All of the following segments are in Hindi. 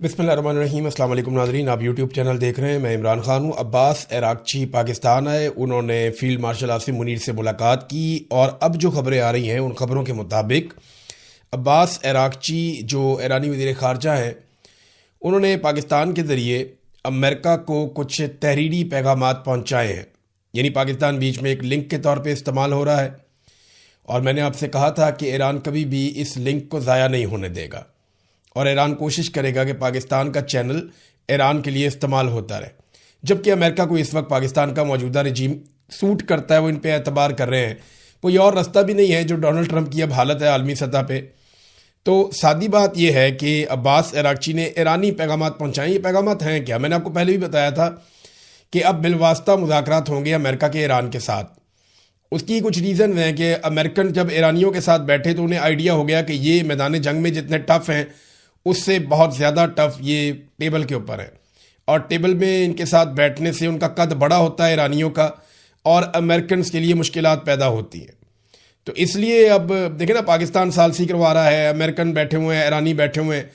बिस्मिल्लाहिर्रहमानिर्रहीम। अस्सलाम वालेकुम नाज़रीन, आप यूट्यूब चैनल देख रहे हैं। मैं इमरान खान हूँ। अब्बास अरागची पाकिस्तान आए, उन्होंने फील्ड मार्शल आसिम मुनीर से मुलाकात की और अब जो खबरें आ रही हैं उन खबरों के मुताबिक अब्बास अरागची जो ईरानी वज़ीर ख़ारजा हैं, उन्होंने पाकिस्तान के ज़रिए अमेरिका को कुछ तहरीरी पैगामात पहुँचाए हैं। यानी पाकिस्तान बीच में एक लिंक के तौर पर इस्तेमाल हो रहा है और मैंने आपसे कहा था कि ईरान कभी भी इस लिंक को ज़ाया नहीं होने देगा और ईरान कोशिश करेगा कि पाकिस्तान का चैनल ईरान के लिए इस्तेमाल होता रहे। जबकि अमेरिका को इस वक्त पाकिस्तान का मौजूदा रजीम सूट करता है, वो इन पे एतबार कर रहे हैं। कोई और रास्ता भी नहीं है जो डोनाल्ड ट्रंप की अब हालत है आलमी सतह पे। तो सादी बात यह है कि अब्बास अरागची ने ईरानी पैगामात पहुँचाए। ये पैगामात हैं क्या? मैंने आपको पहले भी बताया था कि अब बिलवास्ता मुज़ाकरात होंगे अमेरिका के ईरान के साथ। उसकी कुछ रीज़न हैं कि अमेरिकन जब ईरानियों के साथ बैठे तो उन्हें आइडिया हो गया कि ये मैदान जंग में जितने टफ हैं उससे बहुत ज़्यादा टफ ये टेबल के ऊपर है और टेबल में इनके साथ बैठने से उनका कद बड़ा होता है ईरानियों का और अमेरिकन के लिए मुश्किलात पैदा होती हैं। तो इसलिए अब देखें ना, पाकिस्तान सालसी करवा रहा है, अमेरिकन बैठे हुए हैं, ईरानी बैठे हुए हैं,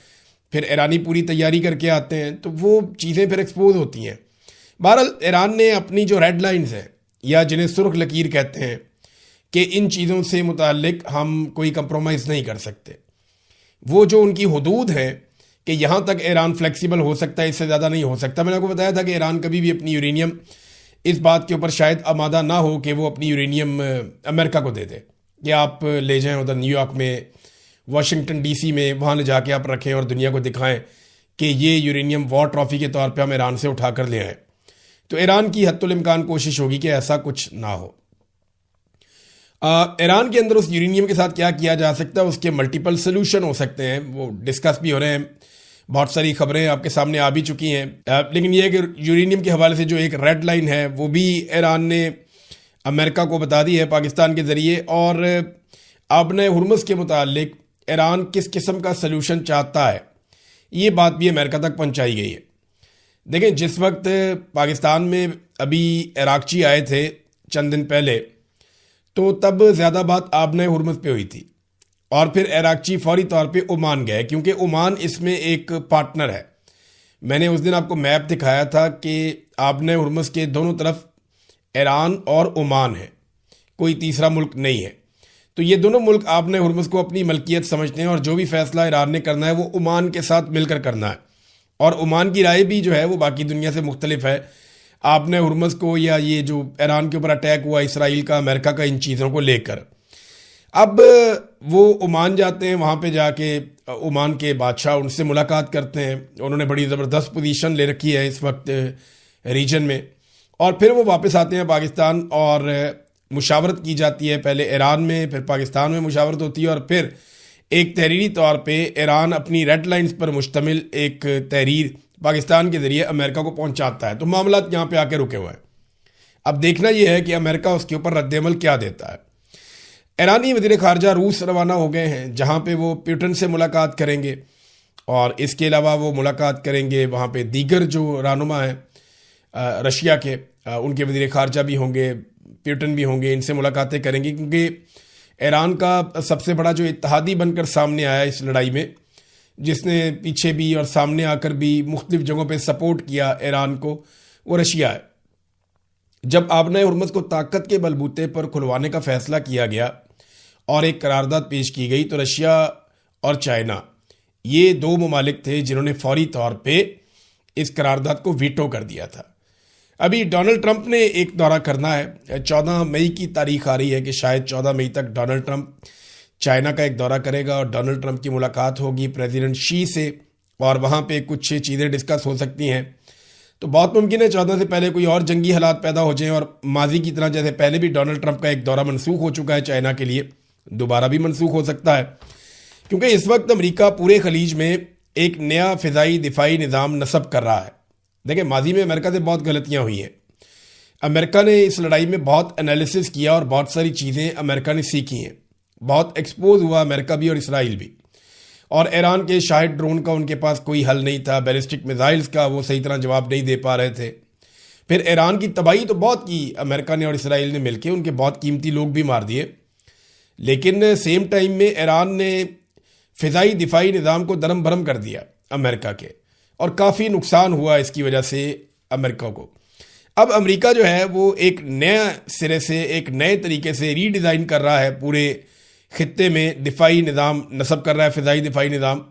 फिर ईरानी पूरी तैयारी करके आते हैं तो वो चीज़ें फिर एक्सपोज होती हैं। बहरहाल ईरान ने अपनी जो रेड लाइन्स हैं या जिन्हें सुर्ख लकीर कहते हैं कि इन चीज़ों से मुताल्लिक हम कोई कंप्रोमाइज़ नहीं कर सकते, वो जो उनकी हदूद है कि यहाँ तक ईरान फ्लेक्सिबल हो सकता है, इससे ज़्यादा नहीं हो सकता। मैंने आपको बताया था कि ईरान कभी भी अपनी यूरेनियम इस बात के ऊपर शायद आमादा ना हो कि वो अपनी यूरेनियम अमेरिका को दे दे कि आप ले जाएं उधर न्यूयॉर्क में, वाशिंगटन डीसी में, वहाँ ले जाके आप रखें और दुनिया को दिखाएं कि ये यूरेनियम वॉर ट्रॉफी के तौर पर हम ईरान से उठा कर ले आएँ। तो ईरान की हत्तुल इम्कान कोशिश होगी कि ऐसा कुछ ना हो। ईरान के अंदर उस यूरेनियम के साथ क्या किया जा सकता है, उसके मल्टीपल सोल्यूशन हो सकते हैं, वो डिस्कस भी हो रहे हैं। बहुत सारी खबरें आपके सामने आ भी चुकी हैं। लेकिन यह कि यूरेनियम के हवाले से जो एक रेड लाइन है वो भी ईरान ने अमेरिका को बता दी है पाकिस्तान के ज़रिए। और आबने हुर्मुज़ के मुतालिक ईरान किस किस्म का सलूशन चाहता है, ये बात भी अमेरिका तक पहुँचाई गई है। देखें, जिस वक्त पाकिस्तान में अभी अरागची आए थे चंद दिन पहले, तो तब ज़्यादा बात आबने हुर्मुज़ पे हुई थी और फिर अरागची फौरी तौर पे ओमान गए क्योंकि ओमान इसमें एक पार्टनर है। मैंने उस दिन आपको मैप दिखाया था कि आबने हुर्मुज़ के दोनों तरफ ईरान और ओमान है, कोई तीसरा मुल्क नहीं है। तो ये दोनों मुल्क आबने हुर्मुज़ को अपनी मलकियत समझते हैं और जो भी फैसला ईरान ने करना है वो ओमान के साथ मिलकर करना है। और ओमान की राय भी जो है वो बाकी दुनिया से मुख्तलिफ है। आपने हुर्मुज़ को या ये जो ईरान के ऊपर अटैक हुआ इसराइल का, अमेरिका का, इन चीज़ों को लेकर अब वो ओमान जाते हैं। वहाँ पे जाके ओमान के बादशाह उनसे मुलाकात करते हैं। उन्होंने बड़ी ज़बरदस्त पोजीशन ले रखी है इस वक्त रीजन में। और फिर वो वापस आते हैं पाकिस्तान और मुशावरत की जाती है, पहले ईरान में फिर पाकिस्तान में मुशावरत होती है और फिर एक तहरीरी तौर पे ईरान अपनी रेड लाइन्स पर मुश्तमिल एक तहरीर पाकिस्तान के ज़रिए अमेरिका को पहुंचाता है। तो मामला यहाँ पे आके रुके हुए हैं। अब देखना यह है कि अमेरिका उसके ऊपर रद्दअमल क्या देता है। ईरानी वज़ीर ख़ारजा रूस रवाना हो गए हैं जहाँ पे वो पुतिन से मुलाकात करेंगे और इसके अलावा वो मुलाकात करेंगे वहाँ पे दीगर जो रहनुमा हैं रशिया के, उनके वज़ीर ख़ारजा भी होंगे, पुतिन भी होंगे, इनसे मुलाकातें करेंगे क्योंकि ईरान का सबसे बड़ा जो इत्तेहादी बनकर सामने आया इस लड़ाई में, जिसने पीछे भी और सामने आकर भी मुख्तलिफ जगहों पे सपोर्ट किया ईरान को, वो रशिया है। जब आबने हुर्मुज़ को ताकत के बलबूते पर खुलवाने का फैसला किया गया और एक करारदाद पेश की गई तो रशिया और चाइना ये दो ममालिक थे जिन्होंने फौरी तौर पे इस करारदाद को वीटो कर दिया था। अभी डोनाल्ड ट्रंप ने एक दौरा करना है, 14 मई की तारीख आ रही है कि शायद 14 मई तक डोनाल्ड ट्रंप चाइना का एक दौरा करेगा और डोनाल्ड ट्रंप की मुलाकात होगी प्रेसिडेंट शी से और वहाँ पे कुछ चीज़ें डिस्कस हो सकती हैं। तो बहुत मुमकिन है 14 से पहले कोई और जंगी हालात पैदा हो जाएं और माजी की तरह जैसे पहले भी डोनाल्ड ट्रंप का एक दौरा मनसूख हो चुका है चाइना के लिए, दोबारा भी मनसूख हो सकता है क्योंकि इस वक्त अमेरिका पूरे खलीज में एक नया फ़िज़ाई दिफाई निज़ाम नस्ब कर रहा है। देखिए, माजी में अमेरिका से बहुत गलतियाँ हुई हैं। अमेरिका ने इस लड़ाई में बहुत एनालिसिस किया और बहुत सारी चीज़ें अमेरिका ने सीखी हैं। बहुत एक्सपोज हुआ अमेरिका भी और इसराइल भी। और ईरान के शाहिद ड्रोन का उनके पास कोई हल नहीं था, बैलिस्टिक मिसाइल्स का वो सही तरह जवाब नहीं दे पा रहे थे। फिर ईरान की तबाही तो बहुत की अमेरिका ने और इसराइल ने मिलकर, उनके बहुत कीमती लोग भी मार दिए। लेकिन सेम टाइम में ईरान ने फ़िज़ाई दिफाई निज़ाम को दरम भरम कर दिया अमेरिका के। और काफ़ी नुकसान हुआ इसकी वजह से अमेरिका को। अब अमेरिका जो है वो एक नया सिरे से, एक नए तरीके से रीडिज़ाइन कर रहा है, पूरे खित्ते में दिफाई निज़ाम नस्ब कर रहा है, फ़िज़ाई दिफाई निज़ाम।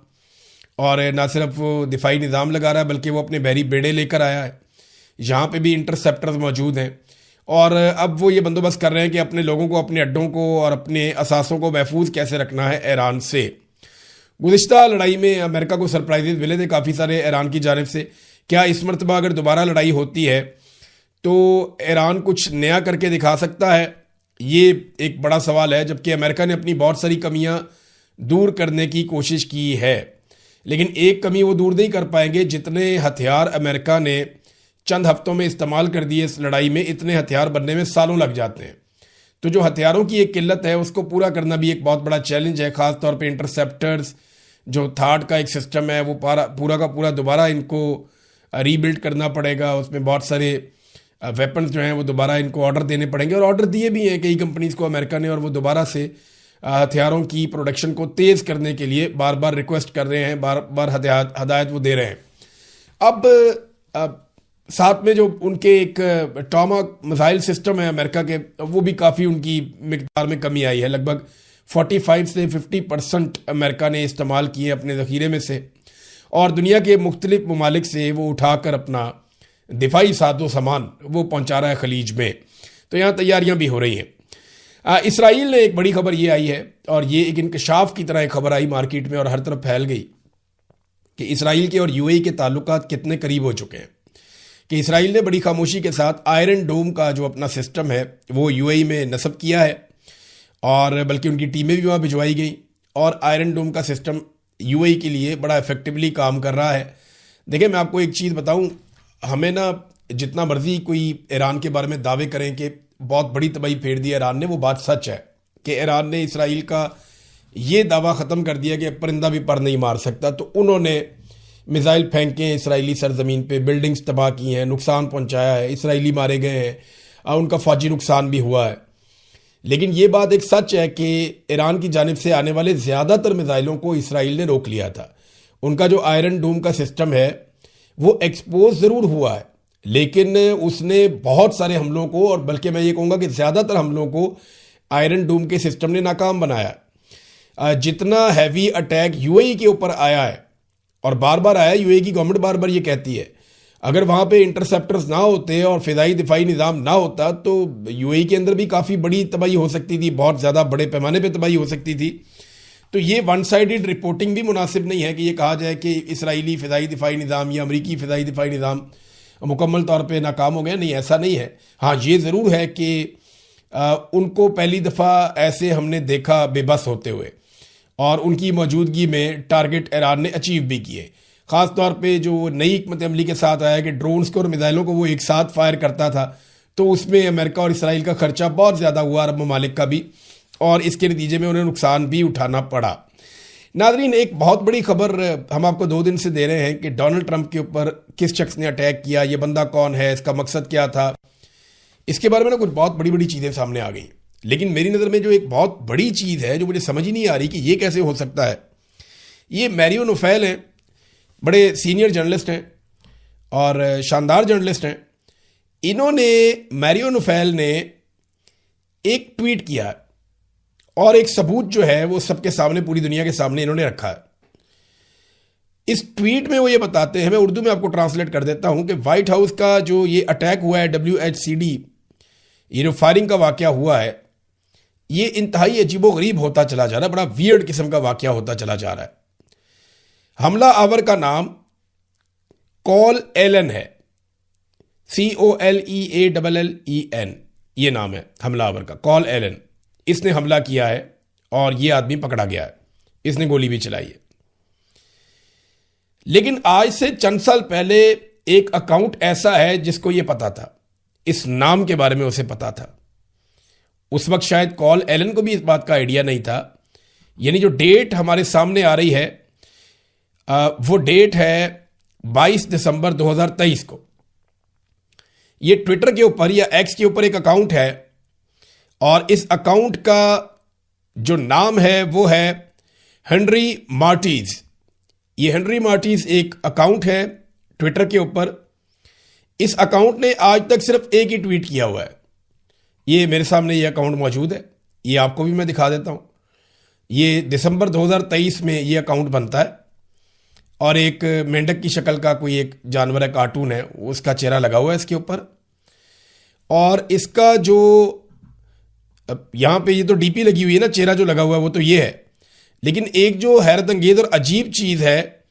और ना सिर्फ वो दिफाई निज़ाम लगा रहा है बल्कि वो अपने बहरी बेड़े लेकर आया है, यहाँ पे भी इंटरसेप्टर्स मौजूद हैं। और अब वो ये बंदोबस्त कर रहे हैं कि अपने लोगों को, अपने अड्डों को और अपने असासों को महफूज कैसे रखना है ईरान से। गुज़िश्ता लड़ाई में अमेरिका को सरप्राइजेज मिले थे काफ़ी सारे ईरान की जानिब से। क्या इस मरतबा अगर दोबारा लड़ाई होती है तो ईरान कुछ नया करके दिखा सकता है? ये एक बड़ा सवाल है। जबकि अमेरिका ने अपनी बहुत सारी कमियां दूर करने की कोशिश की है, लेकिन एक कमी वो दूर नहीं कर पाएंगे जितने हथियार अमेरिका ने चंद हफ्तों में इस्तेमाल कर दिए इस लड़ाई में, इतने हथियार बनने में सालों लग जाते हैं। तो जो हथियारों की एक किल्लत है उसको पूरा करना भी एक बहुत बड़ा चैलेंज है। ख़ास तौर पे इंटरसेप्टर्स, जो थार्ड का एक सिस्टम है, वो पूरा का पूरा दोबारा इनको रीबिल्ड करना पड़ेगा। उसमें बहुत सारे वेपन्स जो हैं वो दोबारा इनको ऑर्डर देने पड़ेंगे, और ऑर्डर दिए भी हैं कई कंपनीज़ को अमेरिका ने, और वो दोबारा से हथियारों की प्रोडक्शन को तेज़ करने के लिए बार बार रिक्वेस्ट कर रहे हैं, बार बार हदायत वो दे रहे हैं। अब साथ में जो उनके एक टॉमाहॉक मिसाइल सिस्टम है अमेरिका के, वो भी काफ़ी उनकी मिकदार में कमी आई है। लगभग 45 से 50% अमेरिका ने इस्तेमाल किए अपने ज़ख़ीरे में से, और दुनिया के मुख्तलिफ ममालिक से वो उठाकर अपना दिफाई साजो सामान वो पहुंचा रहा है खलीज में। तो यहाँ तैयारियां भी हो रही हैं। इसराइल ने एक बड़ी खबर ये आई है, और ये एक इंकशाफ की तरह एक खबर आई मार्केट में और हर तरफ फैल गई, कि इसराइल के और यूएई के ताल्लुकात कितने करीब हो चुके हैं। कि इसराइल ने बड़ी खामोशी के साथ आयरन डोम का जो अपना सिस्टम है वो यूएई में नस्ब किया है, और बल्कि उनकी टीमें भी वहाँ भिजवाई गई, और आयरन डोम का सिस्टम यूएई के लिए बड़ा इफेक्टिवली काम कर रहा है। देखिए, मैं आपको एक चीज़ बताऊं, हमें ना जितना मर्जी कोई ईरान के बारे में दावे करें कि बहुत बड़ी तबाही फेर दी ईरान ने, वो बात सच है कि ईरान ने इसराइल का ये दावा ख़त्म कर दिया कि परिंदा भी पर नहीं मार सकता। तो उन्होंने मिसाइल फेंके इसराइली सरजमीन पे, बिल्डिंग्स तबाह की हैं, नुकसान पहुंचाया है, इसराइली मारे गए हैं, उनका फौजी नुकसान भी हुआ है। लेकिन ये बात एक सच है कि ईरान की जानिब से आने वाले ज़्यादातर मिसाइलों को इसराइल ने रोक लिया था। उनका जो आयरन डोम का सिस्टम है वो एक्सपोज ज़रूर हुआ है, लेकिन उसने बहुत सारे हमलों को, और बल्कि मैं ये कहूँगा कि ज़्यादातर हमलों को आयरन डोम के सिस्टम ने नाकाम बनाया। जितना हैवी अटैक यूएई के ऊपर आया है, और बार बार आया, यूएई की गवर्नमेंट बार बार ये कहती है, अगर वहाँ पे इंटरसेप्टर्स ना होते और फ़िज़ाई दिफाई निज़ाम ना होता तो यूएई के अंदर भी काफ़ी बड़ी तबाही हो सकती थी, बहुत ज़्यादा बड़े पैमाने पे तबाही हो सकती थी। तो ये वन साइडेड रिपोर्टिंग भी मुनासिब नहीं है कि ये कहा जाए कि इसराइली फ़िज़ाई दिफाई निज़ाम या अमरीकी फ़िज़ाई दिफाई निज़ाम मुकम्मल तौर पे नाकाम हो गया। नहीं, ऐसा नहीं है। हाँ, ये ज़रूर है कि उनको पहली दफ़ा ऐसे हमने देखा बेबस होते हुए, और उनकी मौजूदगी में टारगेट ईरान ने अचीव भी किए। ख़ास तौर पे जो नई हिकमत अमली के साथ आया कि ड्रोन्स को और मिसाइलों को वो एक साथ फायर करता था, तो उसमें अमेरिका और इसराइल का खर्चा बहुत ज़्यादा हुआ, अरब ममालिक का भी, और इसके नतीजे में उन्हें नुकसान भी उठाना पड़ा। नाज़रीन, एक बहुत बड़ी खबर हम आपको 2 दिन से दे रहे हैं कि डोनाल्ड ट्रंप के ऊपर किस शख्स ने अटैक किया, ये बंदा कौन है, इसका मकसद क्या था, इसके बारे में ना कुछ बहुत बड़ी बड़ी चीज़ें सामने आ गई। लेकिन मेरी नज़र में जो एक बहुत बड़ी चीज़ है जो मुझे समझ ही नहीं आ रही कि ये कैसे हो सकता है, ये मैरियो नोफेल हैं, बड़े सीनियर जर्नलिस्ट हैं और शानदार जर्नलिस्ट हैं। इन्होंने, मैरियो नोफेल ने एक ट्वीट किया, और एक सबूत जो है वो सबके सामने, पूरी दुनिया के सामने इन्होंने रखा है। इस ट्वीट में वो ये बताते हैं, मैं उर्दू में आपको ट्रांसलेट कर देता हूं, कि व्हाइट हाउस का जो ये अटैक हुआ है, WHCD, ये जो फायरिंग का वाकया हुआ है, ये इंतहाई अजीबोगरीब होता चला जा रहा है, बड़ा वियर्ड किस्म का वाकया होता चला जा रहा है। हमला आवर का नाम कॉल एलन है, COLEALLEN, ये नाम है हमला आवर का, कॉल एलन। इसने हमला किया है और ये आदमी पकड़ा गया है, इसने गोली भी चलाई है। लेकिन आज से चंद साल पहले एक अकाउंट ऐसा है जिसको ये पता था, इस नाम के बारे में उसे पता था। उस वक्त शायद कॉल एलन को भी इस बात का आइडिया नहीं था। यानी जो डेट हमारे सामने आ रही है वो डेट है 22 दिसंबर 2023 को। ये ट्विटर के ऊपर या एक्स के ऊपर एक अकाउंट है, और इस अकाउंट का जो नाम है वो है हेनरी मार्टिज। ये हेनरी मार्टिस एक अकाउंट है ट्विटर के ऊपर। इस अकाउंट ने आज तक सिर्फ एक ही ट्वीट किया हुआ है। ये मेरे सामने ये अकाउंट मौजूद है, ये आपको भी मैं दिखा देता हूँ। ये दिसंबर 2023 में ये अकाउंट बनता है और एक मेंढक की शक्ल का कोई एक जानवर है, कार्टून है, उसका चेहरा लगा हुआ है इसके ऊपर। और इसका जो यहाँ पे ये तो डीपी लगी हुई है ना, चेहरा जो लगा हुआ है वो तो ये है। लेकिन एक जो हैरत अंगेज और अजीब चीज़ है,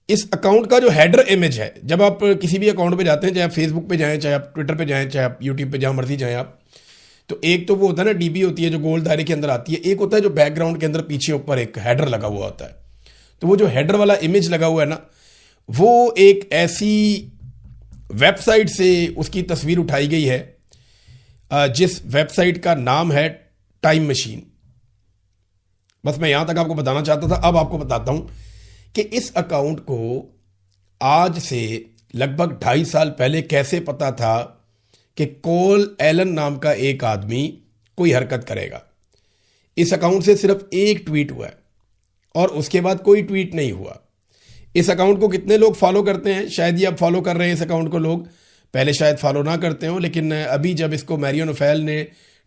इस अकाउंट का जो हेडर इमेज है, जब आप किसी भी अकाउंट पे जाते हैं, चाहे आप फेसबुक पे जाएं, चाहे आप ट्विटर पे जाएं, चाहे आप यूट्यूब पे जहाँ मर्जी जाएं आप, तो एक तो वो होता है ना डीपी होती है जो गोल दायरे के अंदर आती है, एक होता है जो बैकग्राउंड के अंदर पीछे ऊपर एक हेडर लगा हुआ होता है। तो वो जो हेडर वाला इमेज लगा हुआ है ना, वो एक ऐसी वेबसाइट से उसकी तस्वीर उठाई गई है जिस वेबसाइट का नाम है टाइम मशीन। बस मैं यहां तक आपको बताना चाहता था। अब आपको बताता हूं कि इस अकाउंट को आज से लगभग 2.5 साल पहले कैसे पता था कि कोल एलन नाम का एक आदमी कोई हरकत करेगा। इस अकाउंट से सिर्फ एक ट्वीट हुआ है और उसके बाद कोई ट्वीट नहीं हुआ। इस अकाउंट को कितने लोग फॉलो करते हैं? शायद ये अब फॉलो कर रहे हैं इस अकाउंट को लोग, पहले शायद फॉलो ना करते हो, लेकिन अभी जब इसको मैरियन ओफेल ने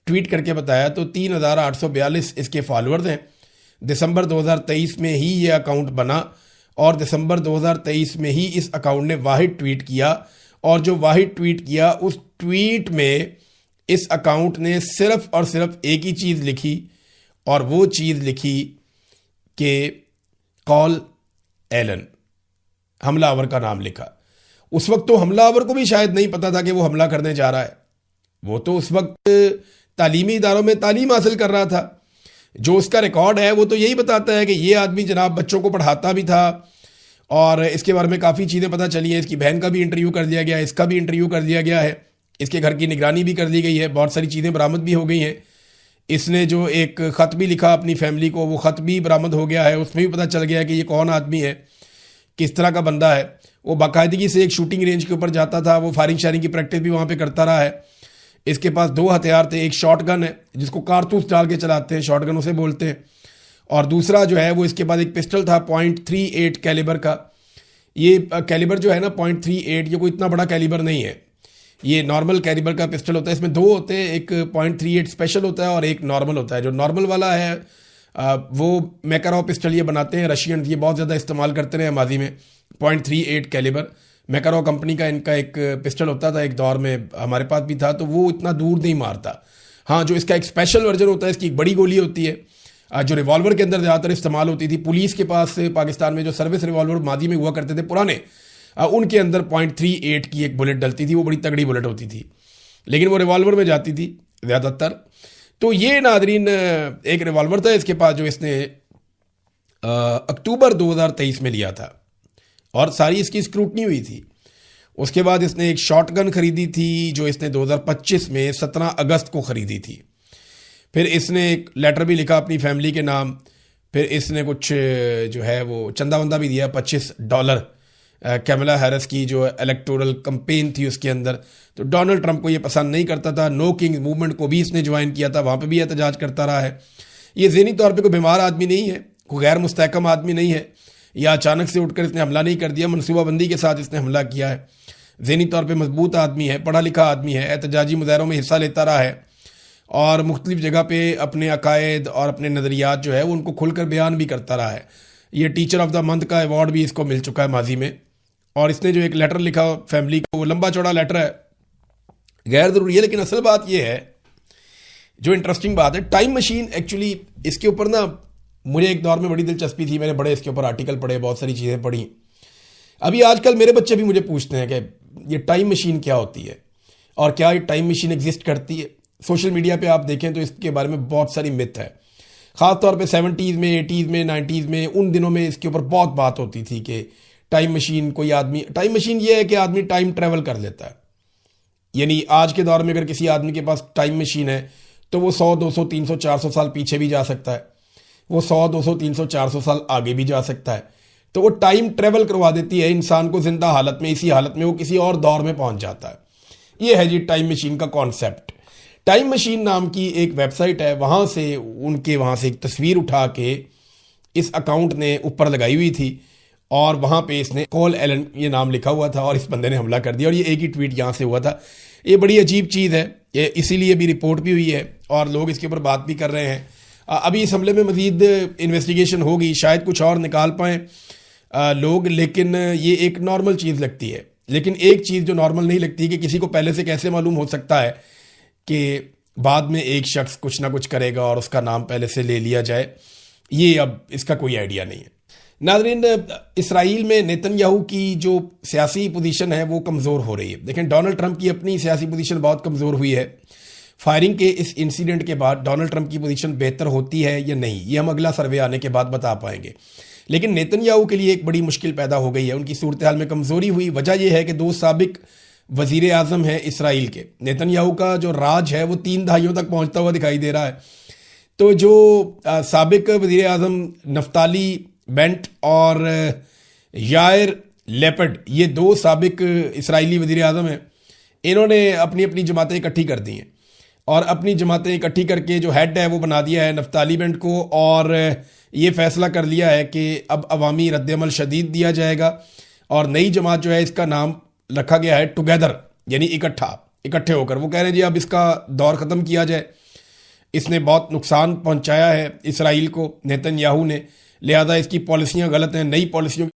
ट्वीट करके बताया तो 3,842 इसके फॉलोअर्स हैं। दिसंबर 2023 में ही ये अकाउंट बना और दिसंबर 2023 में ही इस अकाउंट ने वाहिद ट्वीट किया। और जो वाहिद ट्वीट किया, उस ट्वीट में इस अकाउंट ने सिर्फ और सिर्फ एक ही चीज़ लिखी, और वो चीज़ लिखी कि कॉल एलन, हमलावर का नाम लिखा। उस वक्त तो हमलावर को भी शायद नहीं पता था कि वो हमला करने जा रहा है। वो तो उस वक्त तालीमी इदारों में तालीम हासिल कर रहा था। जो उसका रिकॉर्ड है वो तो यही बताता है कि ये आदमी जनाब बच्चों को पढ़ाता भी था, और इसके बारे में काफ़ी चीज़ें पता चली हैं। इसकी बहन का भी इंटरव्यू कर दिया गया है, इसका भी इंटरव्यू कर दिया गया है, इसके घर की निगरानी भी कर दी गई है, बहुत सारी चीज़ें बरामद भी हो गई हैं। इसने जो एक ख़त भी लिखा अपनी फैमिली को, वो ख़त भी बरामद हो गया है। उसमें भी पता चल गया है कि ये कौन आदमी है, किस तरह का बंदा है। वो बाकायदगी से एक शूटिंग रेंज के ऊपर जाता था, वो फायरिंग शायरिंग की प्रैक्टिस भी वहाँ पे करता रहा है। इसके पास 2 हथियार थे, एक शॉटगन है जिसको कारतूस डाल के चलाते हैं, शॉटगन उसे बोलते हैं, और दूसरा जो है वो इसके पास एक पिस्टल था .38 कैलिबर का। ये कैलिबर जो है ना .38, ये कोई इतना बड़ा कैलिबर नहीं है, ये नॉर्मल कैलिबर का पिस्टल होता है। इसमें 2 होते हैं, एक .38 स्पेशल होता है और एक नॉर्मल होता है। जो नॉर्मल वाला है वो मैकारोव पिस्टल ये बनाते हैं रशियन, ये बहुत ज़्यादा इस्तेमाल करते रहे माजी में। .38 कैलिबर मैकारोव कंपनी का इनका एक पिस्टल होता था, एक दौर में हमारे पास भी था, तो वो इतना दूर नहीं मारता। हाँ, जो इसका एक स्पेशल वर्जन होता है, इसकी एक बड़ी गोली होती है जो रिवॉल्वर के अंदर ज़्यादातर इस्तेमाल होती थी। पुलिस के पास पाकिस्तान में जो सर्विस रिवॉल्वर माजी में हुआ करते थे पुराने, उनके अंदर .38 की एक बुलेट डलती थी, वो बड़ी तगड़ी बुलेट होती थी, लेकिन वो रिवॉल्वर में जाती थी ज़्यादातर। तो ये नादरीन एक रिवॉल्वर था इसके पास, जो इसने अक्टूबर 2023 में लिया था और सारी इसकी स्क्रूटनी हुई थी। उसके बाद इसने एक शॉटगन खरीदी थी जो इसने 2025 में 17 अगस्त को खरीदी थी। फिर इसने एक लेटर भी लिखा अपनी फैमिली के नाम। फिर इसने कुछ जो है वो चंदा वंदा भी दिया, $25 कैमला हैरिस की जो इलेक्टोरल कैंपेन थी उसके अंदर। तो डोनाल्ड ट्रंप को ये पसंद नहीं करता था। नो किंग मूवमेंट को भी इसने ज्वाइन किया था, वहाँ पे भी एहतजाज करता रहा है। ये ज़हनी तौर पे कोई बीमार आदमी नहीं है, कोई गैर मुस्तहकम आदमी नहीं है, या अचानक से उठकर इसने हमला नहीं कर दिया, मनसूबाबंदी के साथ इसने हमला किया है। ज़हनी तौर पे मजबूत आदमी है, पढ़ा लिखा आदमी है, एहतजाजी मुजाहरों में हिस्सा लेता रहा है और मुख्तलिफ जगह पे अपने अकायद और अपने नज़रियात जो है वो उनको खुलकर बयान भी करता रहा है। ये टीचर ऑफ द मंथ का अवार्ड भी इसको मिल चुका है माजी में। और इसने जो एक लेटर लिखा फैमिली को, वो लंबा चौड़ा लेटर है, गैर ज़रूरी है, लेकिन असल बात ये है, जो इंटरेस्टिंग बात है, टाइम मशीन एक्चुअली इसके ऊपर ना मुझे एक दौर में बड़ी दिलचस्पी थी। मैंने बड़े इसके ऊपर आर्टिकल पढ़े, बहुत सारी चीज़ें पढ़ी। अभी आजकल मेरे बच्चे भी मुझे पूछते हैं कि ये टाइम मशीन क्या होती है और क्या ये टाइम मशीन एग्जिस्ट करती है। सोशल मीडिया पे आप देखें तो इसके बारे में बहुत सारी मिथ है, ख़ास तौर पे 70s में, 80s में, 90s में, उन दिनों में इसके ऊपर बहुत बात होती थी कि टाइम मशीन, कोई आदमी, टाइम मशीन ये है कि आदमी टाइम ट्रेवल कर लेता है। यानी आज के दौर में अगर किसी आदमी के पास टाइम मशीन है तो वो 100, 200, 300, 400 साल पीछे भी जा सकता है, वो 100, 200, 300, 400 साल आगे भी जा सकता है। तो वो टाइम ट्रेवल करवा देती है इंसान को जिंदा हालत में, इसी हालत में वो किसी और दौर में पहुंच जाता है। ये है जी टाइम मशीन का कॉन्सेप्ट। टाइम मशीन नाम की एक वेबसाइट है, वहाँ से एक तस्वीर उठा के इस अकाउंट ने ऊपर लगाई हुई थी और वहाँ पे इसने कॉल एलन ये नाम लिखा हुआ था और इस बंदे ने हमला कर दिया और ये एक ही ट्वीट यहाँ से हुआ था। ये बड़ी अजीब चीज़ है, ये इसीलिए भी रिपोर्ट भी हुई है और लोग इसके ऊपर बात भी कर रहे हैं। अभी इस हमले में मज़ीद इन्वेस्टिगेशन होगी, शायद कुछ और निकाल पाएँ लोग, लेकिन ये एक नॉर्मल चीज़ लगती है। लेकिन एक चीज़ जो नॉर्मल नहीं लगती कि किसी को पहले से कैसे मालूम हो सकता है कि बाद में एक शख्स कुछ ना कुछ करेगा और उसका नाम पहले से ले लिया जाए, ये अब इसका कोई आइडिया नहीं है। नाज़रीन, इसराइल में नेतन्याहू की जो सियासी पोजीशन है वो कमज़ोर हो रही है। देखें, डोनाल्ड ट्रंप की अपनी सियासी पोजीशन बहुत कमज़ोर हुई है। फायरिंग के इस इंसिडेंट के बाद डोनाल्ड ट्रंप की पोजीशन बेहतर होती है या नहीं, ये हम अगला सर्वे आने के बाद बता पाएंगे। लेकिन नेतन्याहू के लिए एक बड़ी मुश्किल पैदा हो गई है, उनकी सूरत हाल में कमज़ोरी हुई। वजह यह है कि दो साबिक वज़ीर आज़म हैं इसराइल के। नेतन्याहू का जो राज है वो 3 दहाइयों तक पहुँचता हुआ दिखाई दे रहा है। तो जो साबिक वज़ीर आज़म नफ्ताली बेंट और यायर लेपर्ड, ये 2 साबिक इसराइली वज़ीर आज़म हैं, इन्होंने अपनी अपनी जमातें इकट्ठी कर दी हैं और अपनी जमातें इकट्ठी करके जो हेड है वो बना दिया है नफ्ताली बेंट को, और ये फैसला कर लिया है कि अब अवामी रद्दअमल शदीद दिया जाएगा और नई जमात जो है इसका नाम रखा गया है टुगेदर, यानी इकट्ठे होकर। वो कह रहे हैं जी अब इसका दौर ख़त्म किया जाए, इसने बहुत नुकसान पहुंचाया है इसराइल को नेतन्याहू ने, लिहाजा इसकी पॉलिसियां गलत हैं, नई पॉलिसियों